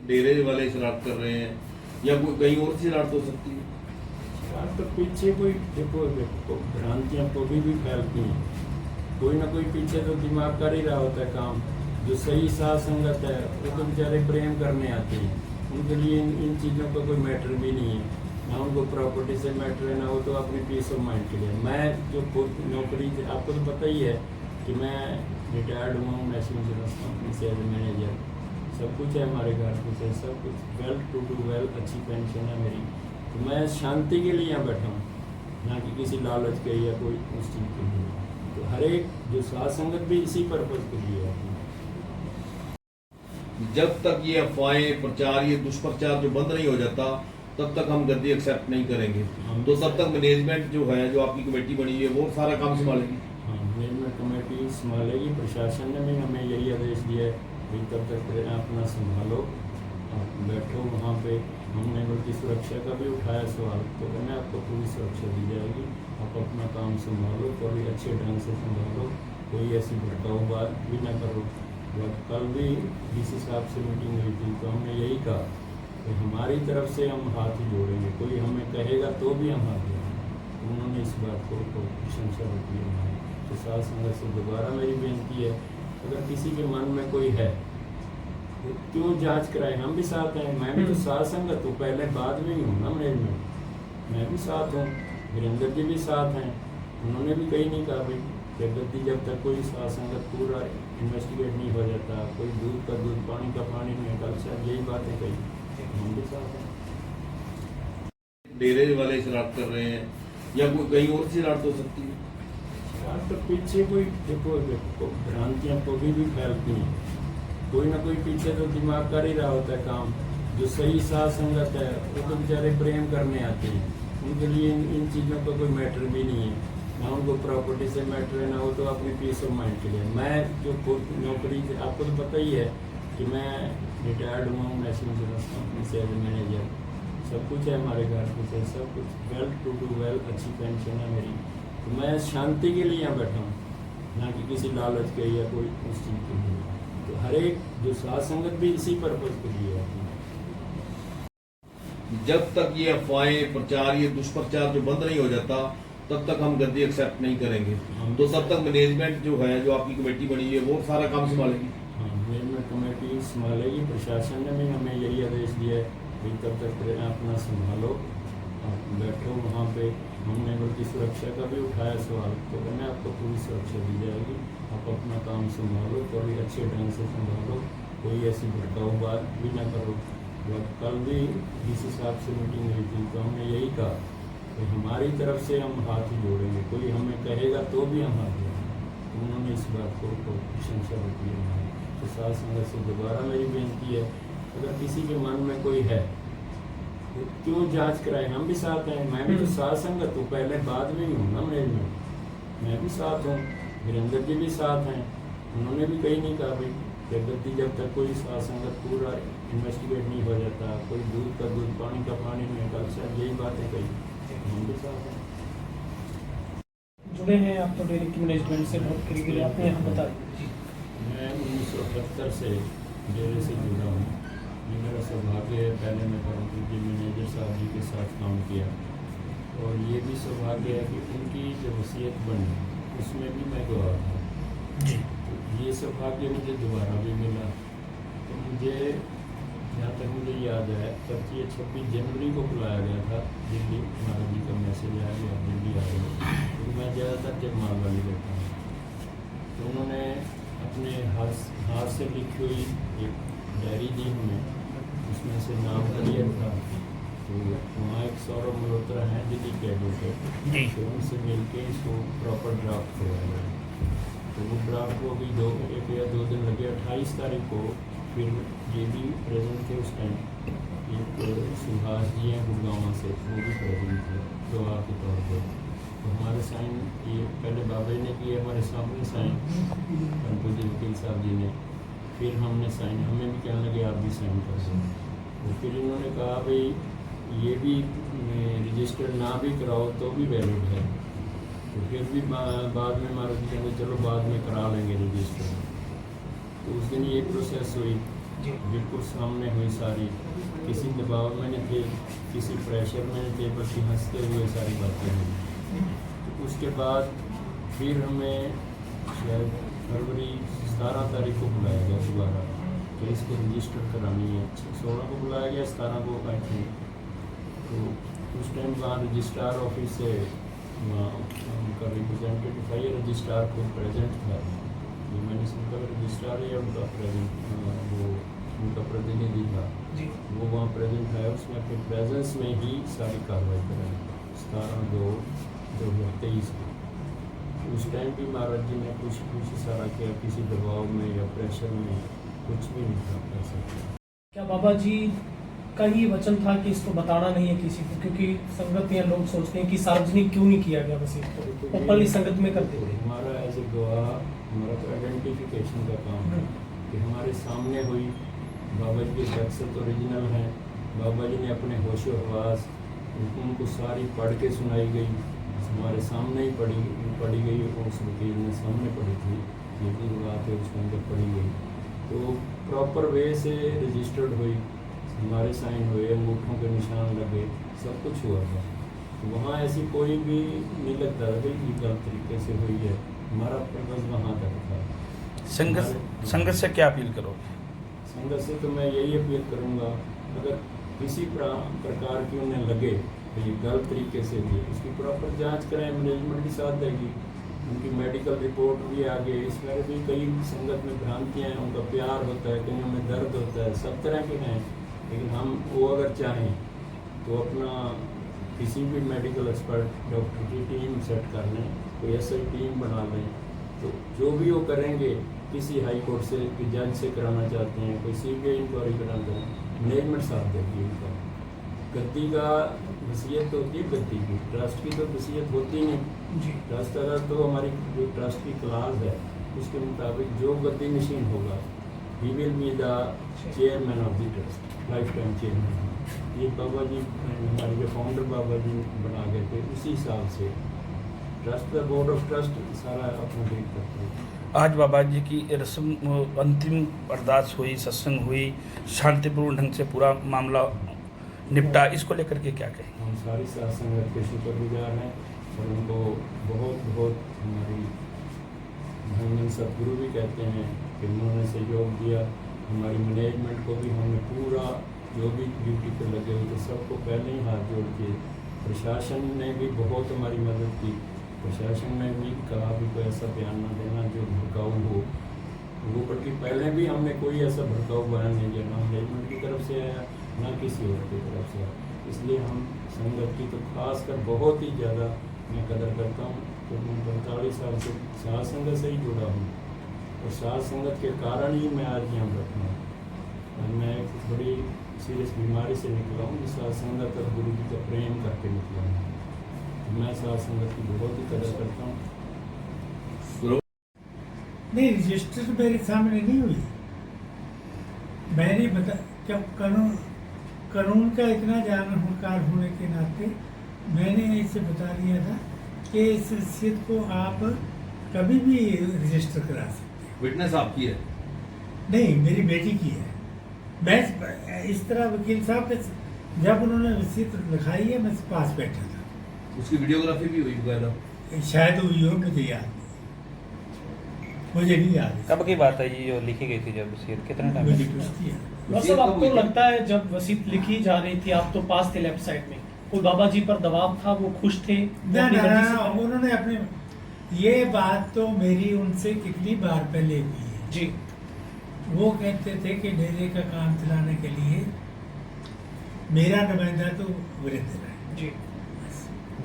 डेरे वाले शरारत कर रहे हैं या कोई कहीं और से शरारत हो सकती है? यार तो पीछे कोई देखो देखो भ्रांतियाँ कभी भी फैलती हैं, कोई ना कोई पीछे तो दिमाग कर ही रहा होता है काम। जो सही साथ संगत है वो तो बेचारे प्रेम करने आते हैं, उनके लिए इन चीज़ों का कोई मैटर भी नहीं है, ना उनको प्रॉपर्टी से मैटर है, ना वो तो अपनी पीस ऑफ माइंड के लिए। मैं जो खुद नौकरी, आपको तो पता ही है कि मैं रिटायर्ड हुआ हूँ नेशनल इंश्योरेंस कंपनी से एज ए मैनेजर। सब कुछ है हमारे घर कुछ है, सब कुछ वेल टू डू वेल, अच्छी पेंशन है मेरी। तो मैं शांति के लिए यहाँ बैठा हूँ, ना कि किसी लालच के या कोई उस चीज़ के लिए। तो हर एक जो साथ संगत भी इसी पर्पज़ के लिए है। जब तक ये अफवाहें प्रचार, ये दुष्प्रचार जो बंद नहीं हो जाता तब तक हम गद्दी एक्सेप्ट नहीं करेंगे। तो तब तक मैनेजमेंट जो है, जो आपकी कमेटी बनी है, वो सारा काम संभालेगी। हाँ, मैनेजमेंट कमेटी संभालेगी। प्रशासन ने भी हमें यही आदेश दिया है कि तब तक अपना संभालो, आप बैठो वहाँ पे। हमने बल्कि सुरक्षा का भी उठाया सवाल, तो मैंने आपको पूरी सुरक्षा दी जाएगी, आप अपना काम संभालो, थोड़ी अच्छे ढंग से संभालो, कोई ऐसी भड़काऊ बात भी ना करो। और कल भी डीसी साहब से मीटिंग हुई थी, तो हमने यही कहा कि हमारी तरफ से हम हाथ ही जोड़ेंगे, कोई हमें कहेगा तो भी हम हाथ जोड़ेंगे। उन्होंने इस बात को प्रशंसा की है। तो साथ संगत से दोबारा मेरी बेनती है, अगर किसी के मन में कोई है तो क्यों जांच कराए, हम भी साथ हैं। मैं भी तो साथ संगत हूँ, पहले बाद में ही हूँ ना मैनेजमेंट, मैं भी साथ हूँ, वीरेंद्र जी भी साथ हैं। उन्होंने भी कहीं नहीं कहा भाई कि गद्दी जब तक कोई साथ संगत पूरा इन्वेस्टिगेट नहीं हो जाता, कोई दूध का दूध पानी का पानी नहीं निकल सकता, यही बातें कही, हम भी साथ हैं। डेरे वाले शरारत कर रहे हैं या कोई कहीं और से शरारत हो सकती है? यार तो पीछे कोई देखो देखो भ्रांतियाँ कभी भी फैलती हैं, कोई ना कोई पीछे तो दिमाग कर ही रहा होता है काम। जो सही साथ संगत है वो तो बेचारे प्रेम करने आते हैं, उनके लिए इन चीज़ों का कोई मैटर भी नहीं है, ना उनको प्रॉपर्टी से मैटर है, ना वो तो अपनी पीस ऑफ माइंड के लिए। मैं जो खुद नौकरी, आपको तो पता ही है कि मैं रिटायर्ड हुआ हूँ नेशनल इंश्योरेंस कंपनी से एज ए मैनेजर। सब कुछ है हमारे घर कुछ है, सब कुछ वेल टू डू वेल, अच्छी पेंशन है मेरी। तो मैं शांति के लिए यहाँ बैठा हूँ, ना कि किसी लालच के या कोई उस चीज़ के लिए। तो हर एक जो साथ संगत भी इसी पर्पज़ के लिए है। जब तक ये अफवाहें प्रचार, ये दुष्प्रचार जो बंद नहीं हो जाता तब तक हम गद्दी एक्सेप्ट नहीं करेंगे। तो तब तक मैनेजमेंट जो है, जो आपकी कमेटी बनी है, वो सारा काम संभालेगी। हाँ, मैनेजमेंट कमेटी संभालेगी। प्रशासन ने भी हमें यही आदेश दिया है कि तब तक अपना संभालो, आप बैठो वहाँ पे। हमने बल्कि सुरक्षा का भी उठाया सवाल, तो मैंने आपको पूरी सुरक्षा दी जाएगी, आप अपना काम संभालो, थोड़ी अच्छे ढंग से संभालो, कोई ऐसी भड़काऊ बात भी ना करो। और कल भी डीसी साहब से मीटिंग हुई थी, तो हमने यही कहा कि हमारी तरफ से हम हाथ ही जोड़ेंगे, कोई हमें कहेगा तो भी हम हाथ जोड़ेंगे। उन्होंने इस बात को प्रशंसा की है। तो साथ संगत से दोबारा मेरी बेनती है, अगर किसी के मन में कोई है तो क्यों जांच कराए, हम भी साथ हैं। मैं भी तो साथ संगत हूँ, पहले बाद में ही हूँ ना मैनेजमेंट, मैं भी साथ हूँ, वीरेंद्र जी भी साथ हैं। उन्होंने भी कहीं नहीं कहा भाई कि गद्दी जब तक कोई साथ संगत पूरा इन्वेस्टिगेट नहीं हो जाता, कोई दूध का दूध पानी का पानी नहीं निकल सकता, यही बातें कही, हम भी साथ हैं। जुड़े हैं आप तो डेयरी की मैनेजमेंट से बहुत करीबी रहे, आपने यहाँ बता दीजिए। मैं 1978 से डेयरी से जुड़ा हूँ। ये मेरा सौभाग्य है, पहले मैं परमपुर जी मैनेजर साहब जी के साथ काम किया, और ये भी सौभाग्य है कि उनकी जो वसीयत बनी उसमें भी मैं गवाह था। तो ये सौभाग्य मुझे दोबारा भी मिला। तो मुझे जहाँ तक मुझे याद है, तब ये 26 जनवरी को बुलाया गया था दिल्ली, महाराज जी का मैसेज आया कि आप दिल्ली आ रहे हो। तो मैं ज़्यादातर जब मालवाड़ी रहता हूँ, तो उन्होंने अपने हाथ से लिखी हुई एक डायरी दी हमें, उसमें से नाम क्लियर था। तो वहाँ एक सौरभ मल्होत्रा हैं दिल्ली के एडवोकेट, तो उनसे मिल के इसको प्रॉपर ड्राफ्ट करवाया गया। तो वो ड्राफ्ट को भी 1 या 2 दिन लगे। 28 तारीख को फिर ये भी प्रेजेंट थे उस टाइम, एक सुभाष जी हैं गुड़गांव से, वो भी प्रेजेंट थे गवाह के तौर पर। तो हमारे साइन ये पहले बाबा जी ने किए, हमारे सामने साइन पंतु जी वकील साहब जी ने, फिर हमने साइन, हमें भी कहने लगे आप भी साइन कर दो। तो फिर इन्होंने कहा भाई ये भी रजिस्टर ना भी कराओ तो भी वैलिड है। तो फिर भी बाद में महाराज जी कहते चलो बाद में करा लेंगे रजिस्टर। तो उस दिन ये प्रोसेस हुई। जी। बिल्कुल सामने हुई सारी, किसी दबाव में नहीं थे, किसी प्रेशर में नहीं थे, बल्कि हंसते हुए सारी बातें हुई। तो उसके बाद फिर हमें शायद फरवरी 17 तारीख को बुलाया गया दोबारा कि इसको रजिस्टर करानी है। 16 को बुलाया गया, 17 को आई थी। तो उस टाइम वहाँ रजिस्ट्रार ऑफिस से उनका रिप्रेजेंटेटिव था, ये रजिस्ट्रार खुद प्रेजेंट था। ये मैंने सुनकर रजिस्ट्रार है उनका प्रेजेंट, वो उनका प्रतिनिधि था, जी। वो वहाँ प्रेजेंट है। उसने अपने प्रेजेंस में ही सारी कार्रवाई कराई 17/2/2023 को। उस टाइम भी महाराज जी ने कुछ इशारा किया, किसी दबाव में या प्रेशर में कुछ भी नहीं था ऐसा। क्या बाबा जी का ही वचन था कि इसको बताना नहीं है किसी को, क्योंकि संगत या लोग सोचते हैं कि सार्वजनिक क्यों नहीं किया गया वसीयत को, ओपनली संगत में कर देते हैं। हमारा एज ए गवाह हमारा तो आइडेंटिफिकेशन का काम है कि हमारे सामने हुई, बाबा जी के दरअसल तो ओरिजिनल हैं, बाबा जी ने अपने होशो हवास उनको सारी पढ़ के सुनाई गई, हमारे सामने ही पढ़ी गई, उस वकील ने सामने पढ़ी थी, ये भी बात है उसके अंदर पढ़ी गई। तो प्रॉपर वे से रजिस्टर्ड हुई, हमारे साइन हुए, अंगूठों के निशान लगे, सब कुछ हुआ था। तो वहाँ ऐसी कोई भी नहीं लगता था कि ये गलत तरीके से हुई है। हमारा पर्पज़ वहाँ तक था। संगत से क्या अपील करोगे? संगत से तो मैं यही अपील करूँगा, अगर किसी प्रकार की उन्हें लगे तो ये गलत तरीके से हुई, उसकी प्रॉपर जांच करें, मैनेजमेंट भी साथ देगी, उनकी मेडिकल रिपोर्ट भी आगे। इसमें भी कई संगत में भ्रांतियाँ हैं, उनका प्यार होता है, कहीं में दर्द होता है, सब तरह के हैं। लेकिन हम वो अगर चाहें तो अपना किसी भी मेडिकल एक्सपर्ट डॉक्टर की टीम सेट कर लें, कोई ऐसी टीम बना लें, तो जो भी वो करेंगे, किसी हाई कोर्ट से कि जज से कराना चाहते हैं, कोई CBI इंक्वायरी कराते हैं, मैनेजमेंट साथ देगी उनका। गद्दी का वसीयत तो होती है गद्दी की, ट्रस्ट की तो वसीयत होती नहीं जी। ट्रस्ट अगर तो हमारी जो ट्रस्ट की क्लास है उसके मुताबिक जो गद्दी नशीन होगा, he will be the chairman of the trust, life time chairman. ये बाबा जी हमारे जो फाउंडर बाबा जी बना गए थे, उसी हिसाब से ट्रस्ट का बोर्ड ऑफ ट्रस्ट सारा अपना डील करते हैं। आज बाबा जी की रस्म अंतिम अरदास हुई, सत्संग हुई, शांतिपूर्ण ढंग से पूरा मामला निपटा, इसको लेकर के क्या कहें? हम सारी साथ संगत के शुक्रगुजार हैं और उनको बहुत बहुत हमारी धन सदगुरु भी कहते हैं कि उन्होंने सहयोग दिया। हमारी मैनेजमेंट को भी हमने पूरा जो भी ड्यूटी पर लगे हुए थे सबको पहले ही हाथ जोड़ के, प्रशासन ने भी बहुत हमारी मदद की। प्रशासन ने भी कहा भी कोई ऐसा बयान ना देना जो भड़काऊ हो, वो बल्कि पहले भी हमने कोई ऐसा भड़काऊ बयान नहीं दिया, ना मैनेजमेंट की तरफ से आया ना किसी और की तरफ से आया। इसलिए हम संगत की तो खास कर बहुत ही ज़्यादा मैं कदर करता हूँ, क्योंकि मैं 45 साल से साध संगत से ही जुड़ा हूँ और साध संगत के कारण ही मैं आज यहाँ बैठा हूँ। और मैं एक बड़ी सीरियस बीमारी से निकला हूँ, जिस साध संगत और गुरु जी का प्रेम करके निकला हूँ। मैं साध संगत की बहुत ही कदर करता हूँ। नहीं, रजिस्टर मेरे सामने नहीं हुई। मैंने बता क्या कानून का इतना जानकार होने के नाते मैंने इसे बता दिया था कि इस हैसियत को आप कभी भी रजिस्टर करा सकते हैं। विटनेस आपकी है? नहीं, मेरी बेटी की है। मैं इस तरह वकील साहब के जब उन्होंने हैसियत लिखाई है, मैं पास बैठा था। उसकी वीडियोग्राफी भी हुई बकायदा? शायद हुई हो, मुझे याद नहीं, मुझे नहीं याद। कब की बात है ये जो लिखी गई थी, जब वसीयत कितने टाइम मुझे में? कुछ नहीं याद। मतलब आपको लगता है जब वसीयत लिखी जा रही थी, आप तो पास थे लेफ्ट साइड में, कोई बाबा जी पर दबाव था, वो खुश थे? ना ना ना, उन्होंने अपने, ये बात तो मेरी उनसे कितनी बार पहले हुई है जी। वो कहते थे कि डेरे का काम चलाने के लिए मेरा नुमाइंदा तो वीरेंद्र है जी।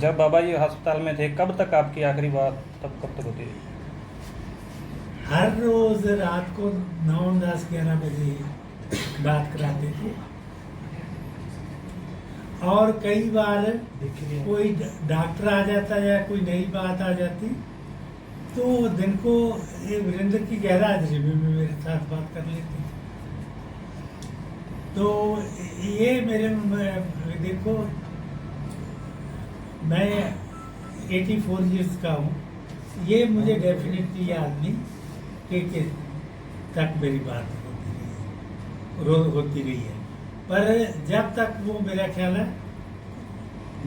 जब बाबा जी अस्पताल में थे, कब तक आपकी आखिरी बात तब कब तक होती थी? हर रोज रात को 9, 10, 11 बजे बात कराते थे और कई बार कोई डॉक्टर आ जाता या कोई नई बात आ जाती तो दिन को ये वीरेंद्र की गहरा हाजिरी में मेरे साथ बात कर लेते थे। तो ये मेरे देखो, मैं 84 ईयर्स का हूँ, ये मुझे डेफिनेटली याद नहीं कि तक मेरी बात होती है। रोज होती रही है, पर जब तक वो मेरा ख्याल है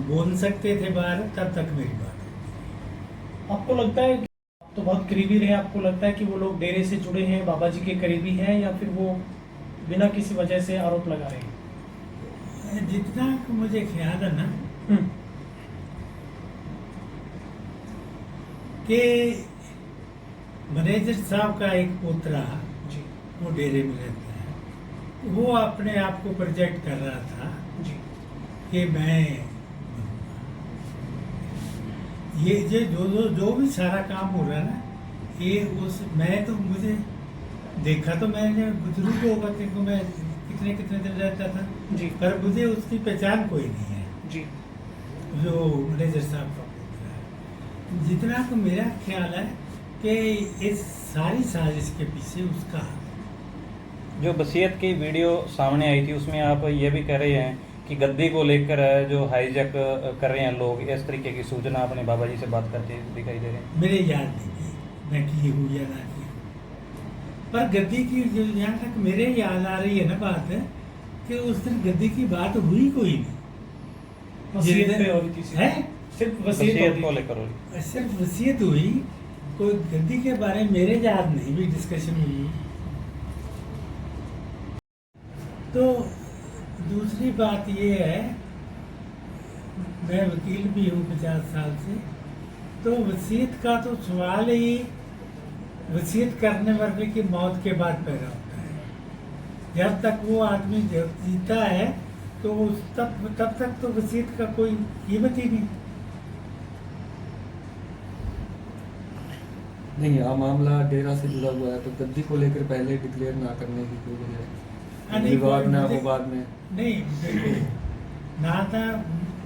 बोल सकते थे बाहर, तब तक मेरी बात। आपको लगता है कि आप तो बहुत करीबी रहे, आपको लगता है कि वो लोग डेरे से जुड़े हैं, बाबा जी के करीबी हैं, या फिर वो बिना किसी वजह से आरोप लगा रहे हैं? जितना मुझे ख्याल है ना कि मैनेजर साहब का एक पोतरा जी वो डेरे में रहता है, वो अपने आप को प्रोजेक्ट कर रहा था जी कि मैं ये जो भी सारा काम हो रहा है ना, ये उस मैं तो मुझे देखा तो मैंने बुजुर्ग होगा क्योंकि मैं कितने कितने दिन रहता था जी पर मुझे उसकी पहचान कोई नहीं है जी जो मैनेजर साहब का पोतरा है। जितना तो मेरा ख्याल है कि इस सारी साजिश के पीछे उसका जो वसीयत की वीडियो सामने आई थी उसमें आप ये भी कह रहे हैं कि गद्दी को लेकर जो हाईजैक कर रहे हैं लोग, इस तरीके की सूचना अपने बाबा जी से बात करते दिखाई दे रहे हैं। मेरे याद नहीं मैं की हूँ या ना की, पर गद्दी की जो यहाँ तक मेरे याद आ रही है ना बात है कि उस दिन गद्दी की बात हुई कोई नहीं। वसीयत पे हो रही थी है सिर्फ वसीयत वसीयत को हो रही लेकर हो रही। सिर्फ वसीयत हुई, कोई गद्दी के बारे में मेरे याद नहीं भी डिस्कशन हुई। तो दूसरी बात ये है, मैं वकील भी हूँ 50 साल से, तो वसीयत का तो सवाल ही वसीयत करने वाले की मौत के बाद पैदा होता है। जब तक वो आदमी जीता है तो तब तक तो वसीयत का कोई कीमत ही नहीं। नहीं, यह मामला डेरा से जुड़ा हुआ है तो गद्दी को लेकर पहले डिक्लेयर ना करने की कोई वजह है? नहीं, विवाद ना मुझे- हो बाद में। नहीं देखो, ना था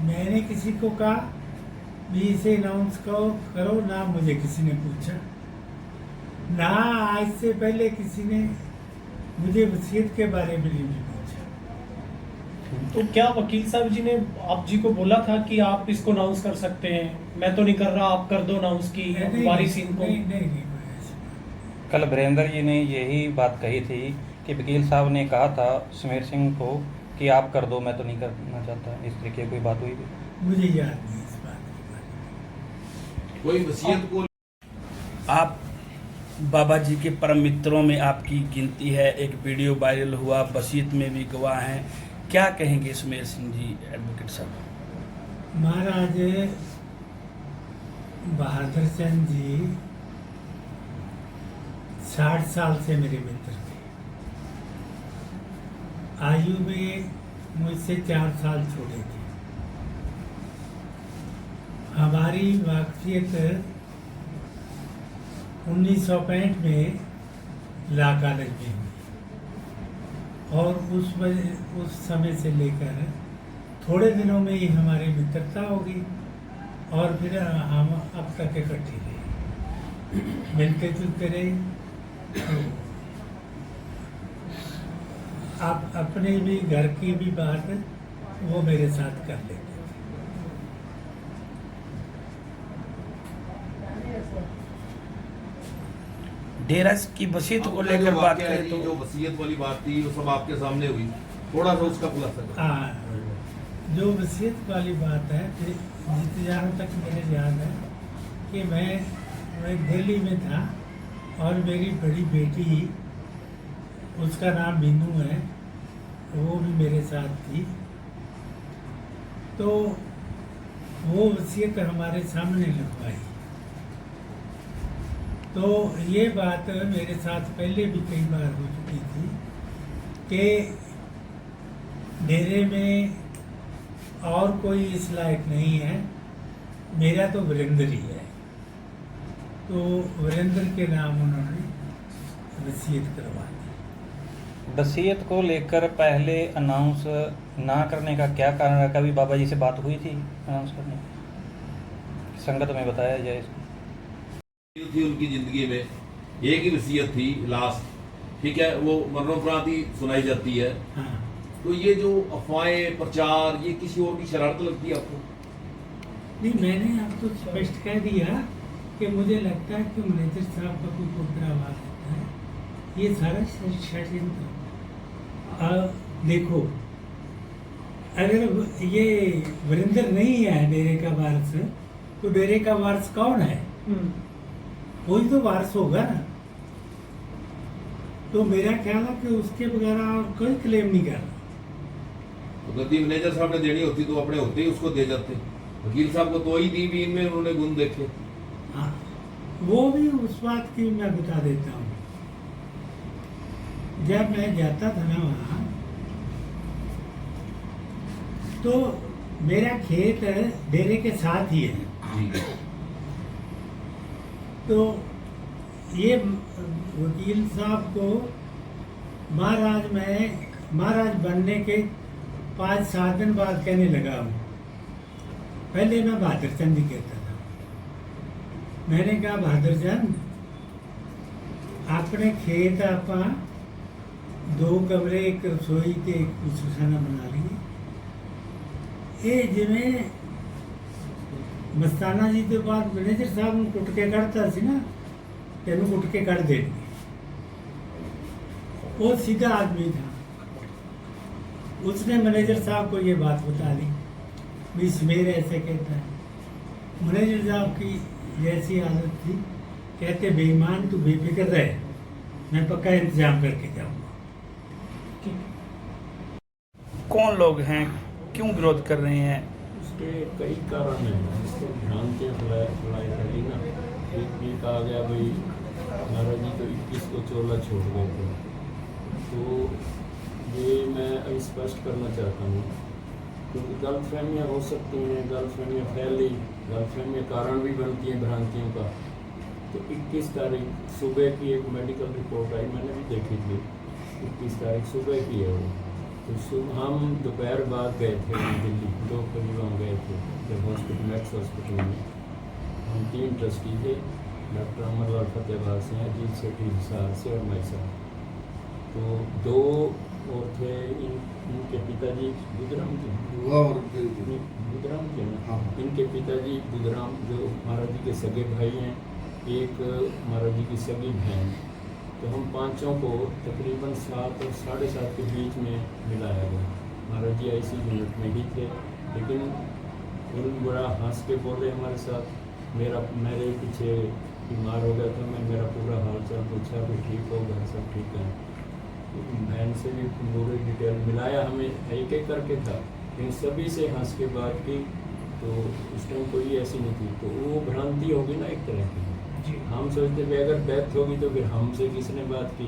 मैंने किसी को कहा भी इसे अनाउंस करो, ना मुझे किसी ने पूछा, ना आज से पहले किसी ने मुझे वसीयत के बारे में नहीं पूछा। तो क्या वकील साहब जी ने आप जी को बोला था कि आप इसको अनाउंस कर सकते हैं? मैं तो नहीं कर रहा, आप कर दो अनाउंस की नहीं, वारिस इनको। नहीं, नहीं, नहीं, कोई ऐसी बात। कल वीरेंद्र जी ने यही बात कही थी कि वकील साहब ने कहा था सुमेर सिंह को कि आप कर दो, मैं तो नहीं करना चाहता। इस तरीके की कोई बात हुई थी? मुझे याद नहीं इस बात के बारे में। कोई वसीयत को आप बाबा जी के परम मित्रों में आपकी गिनती है, एक वीडियो वायरल हुआ, वसीयत में भी गवाह हैं, क्या कहेंगे सुमेर सिंह जी एडवोकेट साहब? महाराज बहादुर चंद जी 60 साल से मेरे मित्र थे। आयु में मुझसे 4 साल छोटे थे। हमारी वाकफियत 1965 में लॉ कॉलेज में हुई और उस समय से लेकर थोड़े दिनोदिनों में ही हमारी मित्रता होगी और फिर हम अब तक इकट्ठे रहे, मिलते जुलते रहे। तो आप अपने भी घर की भी बात वो मेरे साथ कर लेते थे। डेरा की वसीयत को आपका लेकर जो बात वाकया है करें जी, तो जो वसीयत वाली बात थी वो सब आपके सामने हुई, थोड़ा सा उसका खुलासा करो। हाँ, जो वसीयत वाली बात है, जहाँ तक मुझे याद है कि मैं दिल्ली में था और मेरी बड़ी बेटी, उसका नाम मीनू है, वो भी मेरे साथ थी। तो वो वसीयत हमारे सामने लगवाई। तो ये बात मेरे साथ पहले भी कई बार हो चुकी थी कि डेरे में और कोई इस लायक नहीं है, मेरा तो वीरेंद्र ही है। तो वीरेंद्र के नाम उन्होंने वसीयत करवा दी। वसीयत को लेकर पहले अनाउंस ना करने का क्या कारण है? कभी बाबा जी से बात हुई थी अनाउंस करने की? संगत में बताया जाए इसको। थी उनकी जिंदगी में एक ही वसीयत थी लास्ट, ठीक है, वो मरणोपरांत ही सुनाई जाती है। हाँ, तो ये जो अफवाहें प्रचार, ये किसी और की शरारत लगती है आपको? नहीं, मैंने आपको स्पष्ट कह दिया कि मुझे लगता है कि मैनेजर साहब का कोई प्रोग्राम आ सकता है। ये सारा षड्यंत्र। देखो, अगर ये वरिंदर नहीं है डेरे का वारिस, तो डेरे का वारिस कौन है? कोई तो वारिस होगा ना। तो मेरा ख्याल है कि उसके बगैर और कोई क्लेम नहीं कर रहा। तो गद्दी मैनेजर साहब ने देनी होती तो अपने होते ही उसको दे जाते। वकील साहब को तो वही दी भी, इनमें उन्होंने गुण देखे। हाँ, वो भी उस बात की मैं बता देता हूँ। जब मैं जाता था ना वहाँ, तो मेरा खेत डेरे के साथ ही है। जी। तो ये वकील साहब को महाराज बनने के 5-7 दिन बाद कहने लगा हूँ। पहले मैं बहादुर चंद ही कहता था। मैंने कहा बहादुर चंद, अपने खेत आप 2 कमरे, एक रसोई ते एक गुसलखाना बना लिए। ये जिमें मस्ताना जी के बाद मैनेजर साहब ने कुट के कढ़ता सी ना, तेन कुट के कढ़ देंगे। वो सीधा आदमी था। उसने मैनेजर साहब को ये बात बता दी, भी समीर ऐसे कहता है। मैनेजर साहब की जैसी आदत थी, कहते बेईमान तू बेफिक्र रहे, मैं पक्का इंतजाम करके जाऊंगा। कौन लोग हैं, क्यों विरोध कर रहे हैं? उसके कई कारण हैं। इसको भ्रांतियाँ फैलाई फैली ना। एक ये कहा गया भाई महाराज जी तो 21 को चोला छोड़ गए थे। तो ये मैं स्पष्ट करना चाहता हूँ, क्योंकि गलतफहमियाँ हो सकती हैं, गलतफहमियाँ फैली, गलतफहमियाँ कारण भी बनती हैं भ्रांतियों का। तो 21 तारीख सुबह की एक मेडिकल रिपोर्ट आई, मैंने भी देखी थी। 21 तारीख सुबह की है वो। तो सुबह हम दोपहर बाद गए थे दिल्ली, 2 करीब हम गए थे जब हॉस्पिटल, मैक्स हॉस्पिटल में। हम 3 ट्रस्टी थे, डॉक्टर अमरलाल फतेहाबाद से, अजीत सेठी हिसार से और मैं साहब। तो 2 और थे, इनके पिताजी बुधराम जी, बुधराम जी ना, इनके पिताजी बुधराम जो महाराज जी के सगे भाई हैं, एक महाराज जी की सगी बहन। तो हम 5 को तकरीबन 7 और 7:30 के बीच में मिलाया गया। महाराज जी IC यूनिट में ही थे, लेकिन उन बड़ा हंस के बोले हमारे साथ। मेरे पीछे बीमार हो गया था, मैं मेरा पूरा हाल चाल पूछा कि ठीक हो गया, सब ठीक है। बहन से भी पूरी डिटेल मिलाया, हमें एक एक करके था, लेकिन सभी से हंस के बात की। तो उस टाइम कोई ऐसी नहीं थी। तो वो भ्रांति होगी ना एक तरह की। हम सोचते थे अगर डेथ होगी तो फिर हमसे किसने बात की।